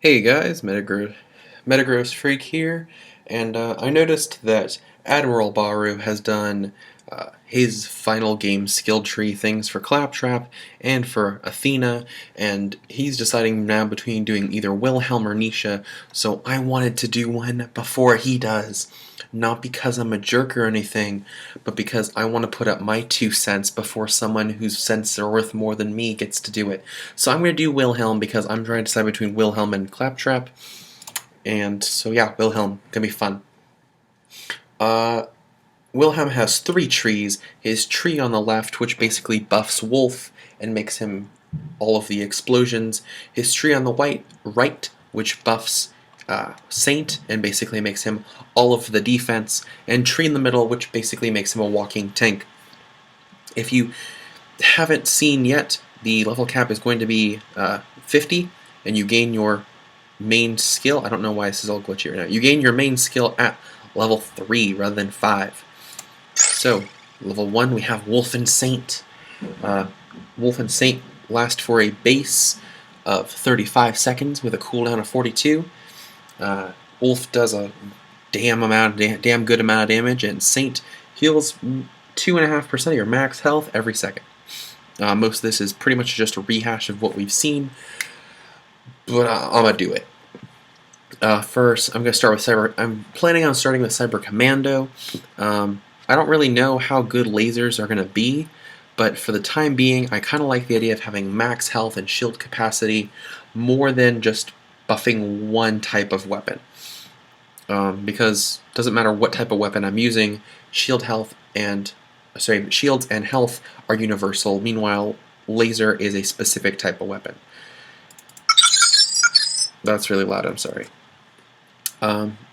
Hey guys, Metagross Freak here, and I noticed that Admiral Bahroo has done his final game skill tree things for Claptrap and for Athena, and he's deciding now between doing either Wilhelm or Nisha, so I wanted to do one before he does. Not because I'm a jerk or anything, but because I want to put up my 2 cents before someone whose cents are worth more than me gets to do it. So I'm going to do Wilhelm because I'm trying to decide between Wilhelm and Claptrap. And so yeah, Wilhelm, gonna be fun. Uh, Wilhelm has 3 trees. His tree on the left, which basically buffs Wolf and makes him all of the explosions. His tree on the right, which buffs Saint and basically makes him all of the defense. And tree in the middle, which basically makes him a walking tank. If you haven't seen yet, the level cap is going to be 50, and you gain your main skill. I don't know why this is all glitchy right now. You gain your main skill at level 3 rather than 5. So, level 1 we have Wolf and Saint. Wolf and Saint last for a base of 35 seconds with a cooldown of 42. Wolf does a damn good amount of damage, and Saint heals 2.5% of your max health every second. Most of this is pretty much just a rehash of what we've seen, but I'm gonna do it. First, I'm gonna start with Cyber. I'm planning on starting with Cyber Commando. I don't really know how good lasers are gonna be, but for the time being, I kind of like the idea of having max health and shield capacity more than just buffing one type of weapon. Because it doesn't matter what type of weapon I'm using, shields and health are universal. Meanwhile, laser is a specific type of weapon. That's really loud, I'm sorry.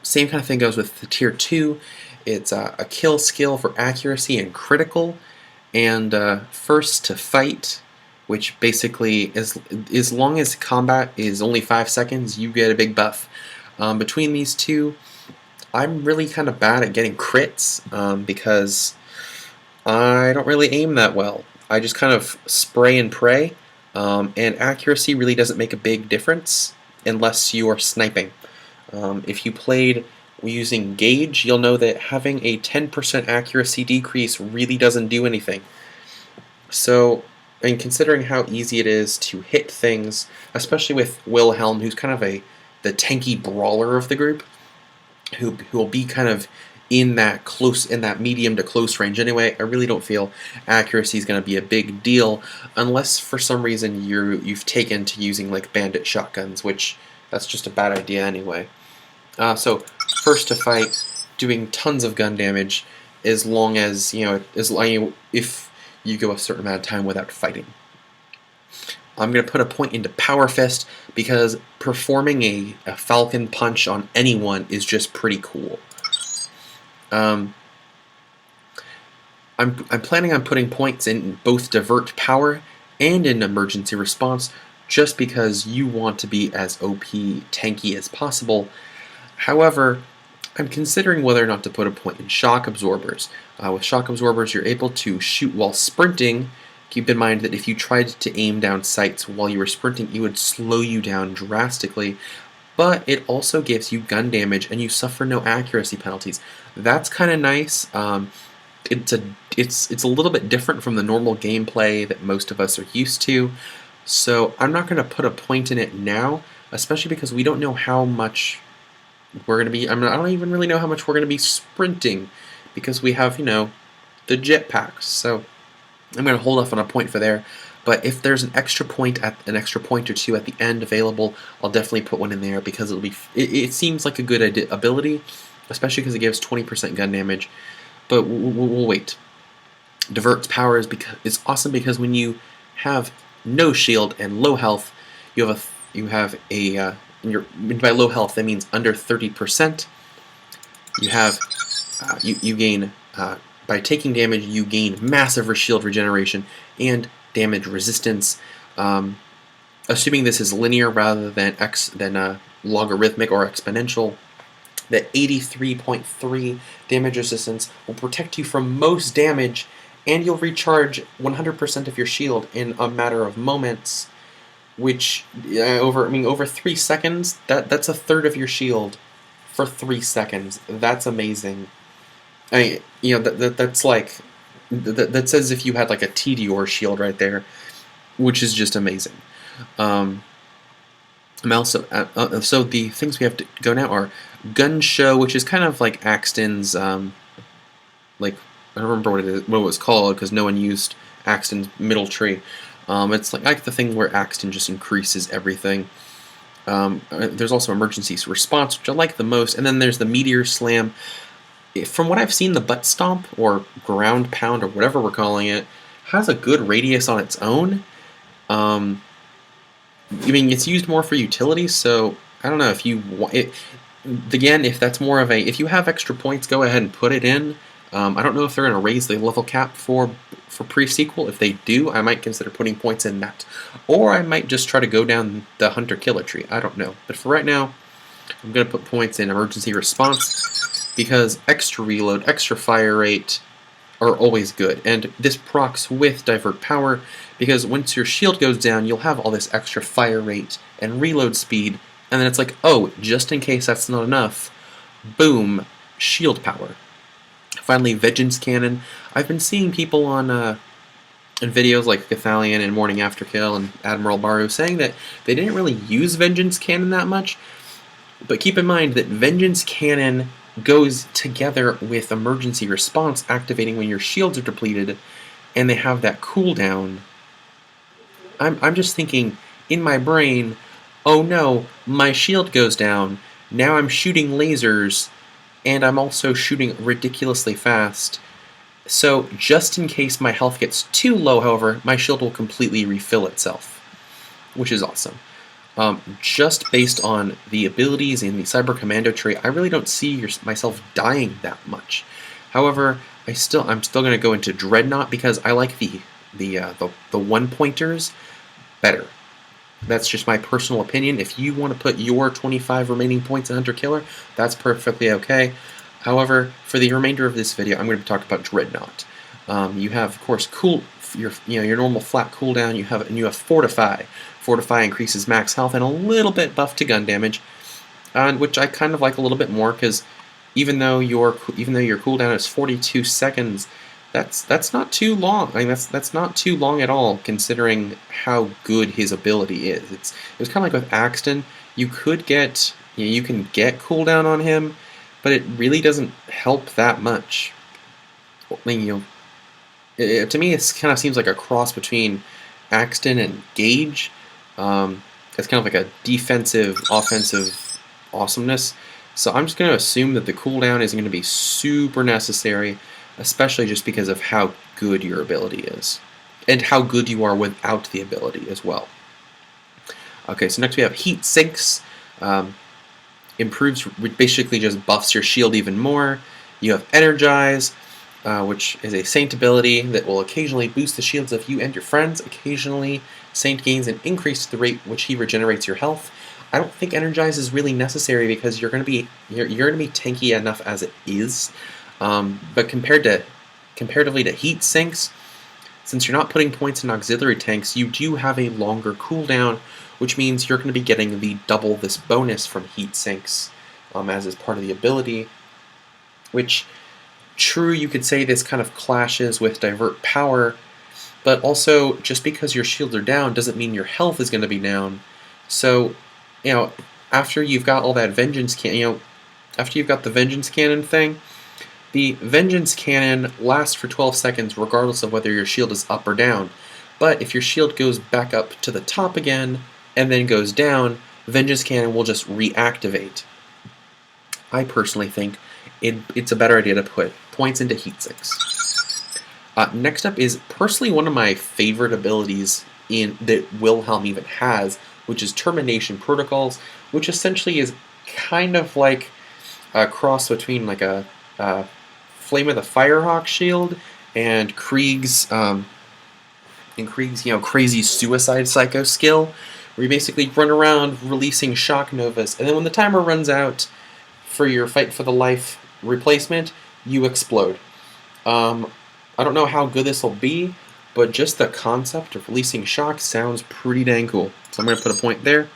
Same kind of thing goes with the tier 2. It's a kill skill for accuracy and critical, and first to fight, which basically as long as combat is only 5 seconds, you get a big buff. Between these two, I'm really kind of bad at getting crits because I don't really aim that well. I just kind of spray and pray, and accuracy really doesn't make a big difference unless you are sniping. If you played using Gauge, you'll know that having a 10% accuracy decrease really doesn't do anything. So, and considering how easy it is to hit things, especially with Wilhelm, who's kind of the tanky brawler of the group, who will be kind of in that medium to close range anyway, I really don't feel accuracy is going to be a big deal unless for some reason you've taken to using like bandit shotguns, which that's just a bad idea anyway. So first to fight, doing tons of gun damage as long as if you go a certain amount of time without fighting. I'm going to put a point into Power Fist because performing a Falcon Punch on anyone is just pretty cool. I'm planning on putting points in both Divert Power and in Emergency Response just because you want to be as OP tanky as possible. However, I'm considering whether or not to put a point in Shock Absorbers. With Shock Absorbers, you're able to shoot while sprinting. Keep in mind that if you tried to aim down sights while you were sprinting, it would slow you down drastically. But it also gives you gun damage, and you suffer no accuracy penalties. That's kind of nice. It's a little bit different from the normal gameplay that most of us are used to. So I'm not going to put a point in it now, especially because we don't know how much we're going to be. I don't even really know how much we're going to be sprinting because we have, the jetpacks. So I'm going to hold off on a point for there. But if there's an extra point or two at the end available, I'll definitely put one in there because it seems like a good ability, especially because it gives 20% gun damage. But we'll wait. Divert's power is awesome because when you have no shield and low health, by low health that means under 30%. You gain by taking damage, you gain massive shield regeneration and damage resistance. Assuming this is linear rather than logarithmic or exponential, that 83.3 damage resistance will protect you from most damage, and you'll recharge 100% of your shield in a matter of moments, which over 3 seconds, that's a third of your shield for 3 seconds. That's amazing. That's like that's as if you had like a Tediore shield right there, which is just amazing. So the things we have to go now are Gun Show, which is kind of like Axton's, like, I don't remember what it was called because no one used Axton's middle tree. It's like the thing where Axton just increases everything. There's also Emergency Response, which I like the most, and then there's the Meteor Slam. From what I've seen, the Butt Stomp, or Ground Pound, or whatever we're calling it, has a good radius on its own. It's used more for utility, so I don't know if you want it. Again, if that's more of if you have extra points, go ahead and put it in. I don't know if they're going to raise the level cap for pre-sequel. If they do, I might consider putting points in that. Or I might just try to go down the Hunter-Killer tree. I don't know. But for right now, I'm going to put points in Emergency Response, because extra reload, extra fire rate are always good. And this procs with Divert Power, because once your shield goes down, you'll have all this extra fire rate and reload speed, and then it's like, oh, just in case that's not enough, boom, shield power. Finally, Vengeance Cannon. I've been seeing people on in videos like Gothalion and Morning After Kill and Admiral Bahroo saying that they didn't really use Vengeance Cannon that much, but keep in mind that Vengeance Cannon goes together with Emergency Response activating when your shields are depleted, and they have that cooldown. I'm just thinking in my brain, oh no, my shield goes down, now I'm shooting lasers, and I'm also shooting ridiculously fast. So just in case my health gets too low, however, my shield will completely refill itself, which is awesome. Just based on the abilities in the Cyber Commando tree, I really don't see myself dying that much. However, I'm still going to go into Dreadnought because I like the one-pointers better. That's just my personal opinion. If you want to put your 25 remaining points in Hunter-Killer, that's perfectly okay. However, for the remainder of this video, I'm going to talk about Dreadnought. You have, of course, your normal flat cooldown. You have Fortify. Fortify increases max health and a little bit buff to gun damage, which I kind of like a little bit more, because even though your cooldown is 42 seconds, that's not too long. I mean, that's not too long at all, considering how good his ability is. It was kind of like with Axton. You can get cooldown on him, but it really doesn't help that much. I mean, to me, it kind of seems like a cross between Axton and Gage. It's kind of like a defensive, offensive awesomeness. So I'm just going to assume that the cooldown isn't going to be super necessary, especially just because of how good your ability is, and how good you are without the ability as well. Okay, so next we have Heat Sinks. Basically just buffs your shield even more. You have Energize, which is a Saint ability that will occasionally boost the shields of you and your friends. Occasionally, Saint gains an increase to the rate which he regenerates your health. I don't think Energize is really necessary because you're going to be tanky enough as it is. But comparatively to Heat Sinks, since you're not putting points in auxiliary tanks, you do have a longer cooldown, which means you're going to be getting the double this bonus from Heat Sinks, as is part of the ability. Which, true, you could say this kind of clashes with Divert Power, but also just because your shields are down doesn't mean your health is going to be down. So, after you've got all that after you've got the Vengeance Cannon thing, the Vengeance Cannon lasts for 12 seconds regardless of whether your shield is up or down. But if your shield goes back up to the top again and then goes down, Vengeance Cannon will just reactivate. I personally think it's a better idea to put points into Heat Sinks. Next up is personally one of my favorite abilities that Wilhelm even has, which is Termination Protocols, which essentially is kind of like a cross between like a Flame of the Firehawk shield and Krieg's crazy suicide psycho skill, where you basically run around releasing shock novas, and then when the timer runs out for your fight for the life replacement, you explode. I don't know how good this will be. but just the concept of releasing shock sounds pretty dang cool. So I'm going to put a point there.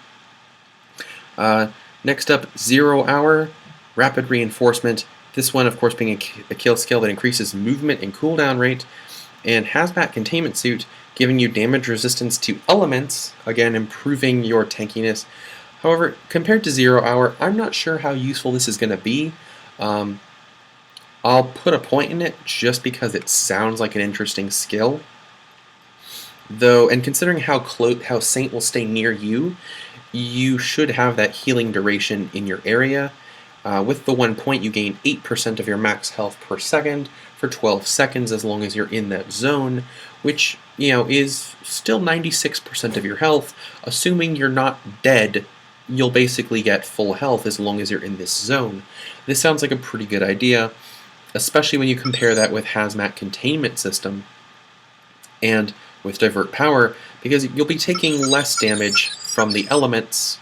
Next up, 0 Hour, Rapid Reinforcement. This one, of course, being a kill skill that increases movement and cooldown rate, and Hazmat Containment Suit, giving you damage resistance to elements, again improving your tankiness. However, compared to 0 Hour, I'm not sure how useful this is going to be. I'll put a point in it just because it sounds like an interesting skill. Though, and considering how Saint will stay near you, you should have that healing duration in your area. With the 1 point, you gain 8% of your max health per second for 12 seconds as long as you're in that zone, which, is still 96% of your health. Assuming you're not dead, you'll basically get full health as long as you're in this zone. This sounds like a pretty good idea, especially when you compare that with Hazmat Containment System and with Divert Power, because you'll be taking less damage from the elements,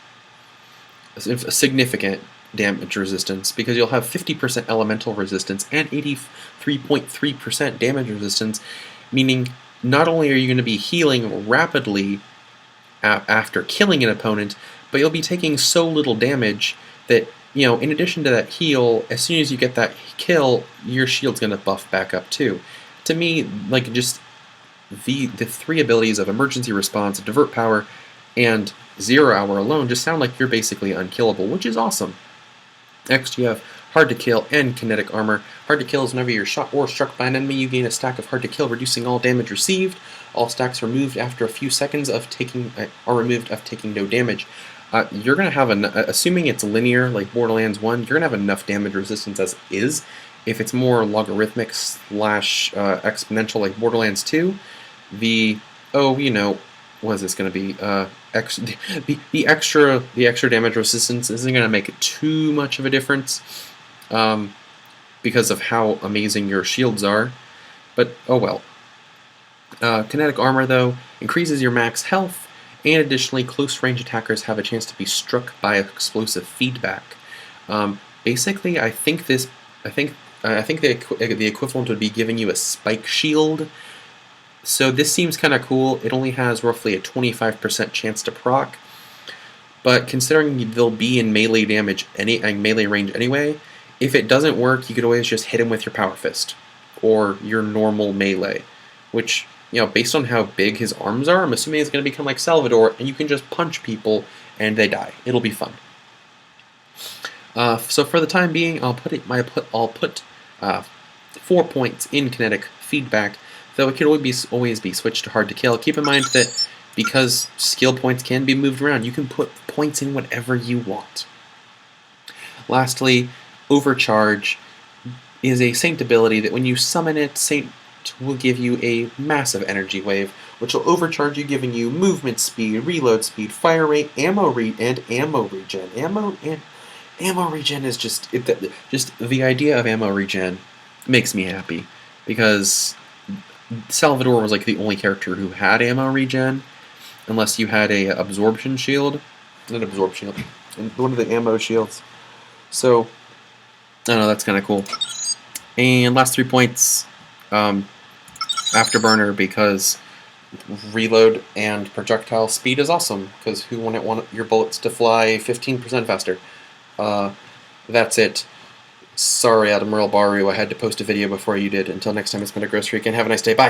significant damage resistance, because you'll have 50% elemental resistance and 83.3% damage resistance, meaning not only are you going to be healing rapidly after killing an opponent, but you'll be taking so little damage that, in addition to that heal, as soon as you get that kill, your shield's going to buff back up too. To me, just the 3 abilities of Emergency Response, Divert Power, and 0 Hour alone just sound like you're basically unkillable, which is awesome. Next, you have Hard to Kill and Kinetic Armor. Hard to Kill is whenever you're shot or struck by an enemy, you gain a stack of Hard to Kill, reducing all damage received. All stacks removed after a few seconds of taking no damage. You're going to have, assuming it's linear like Borderlands 1, you're going to have enough damage resistance as is. If it's more logarithmic / exponential like Borderlands 2, what is this going to be? The extra damage resistance isn't going to make it too much of a difference because of how amazing your shields are. But oh well. Kinetic Armor, though, increases your max health, and additionally, close range attackers have a chance to be struck by explosive feedback. Basically, I think the equivalent would be giving you a spike shield. So this seems kind of cool. It only has roughly a 25% chance to proc, but considering they'll be in melee melee range anyway, if it doesn't work, you could always just hit him with your Power Fist or your normal melee, which, based on how big his arms are, I'm assuming it's going to become like Salvador, and you can just punch people and they die. It'll be fun. So for the time being, I'll put 4 points in kinetic feedback, though it can always be switched to Hard to Kill. Keep in mind that because skill points can be moved around, you can put points in whatever you want. Lastly, Overcharge is a Saint ability that when you summon it, Saint will give you a massive energy wave, which will overcharge you, giving you movement speed, reload speed, fire rate, ammo regen. Ammo regen is just the idea of ammo regen makes me happy, because Salvador was like the only character who had ammo regen, unless you had a absorption shield, one of the ammo shields. So I don't know, that's kind of cool. And last 3 points, Afterburner, because reload and projectile speed is awesome, because who wouldn't want your bullets to fly 15% faster? That's it. Sorry, Admiral Bahroo, I had to post a video before you did. Until next time, it's been a Gross Freak, and have a nice day. Bye!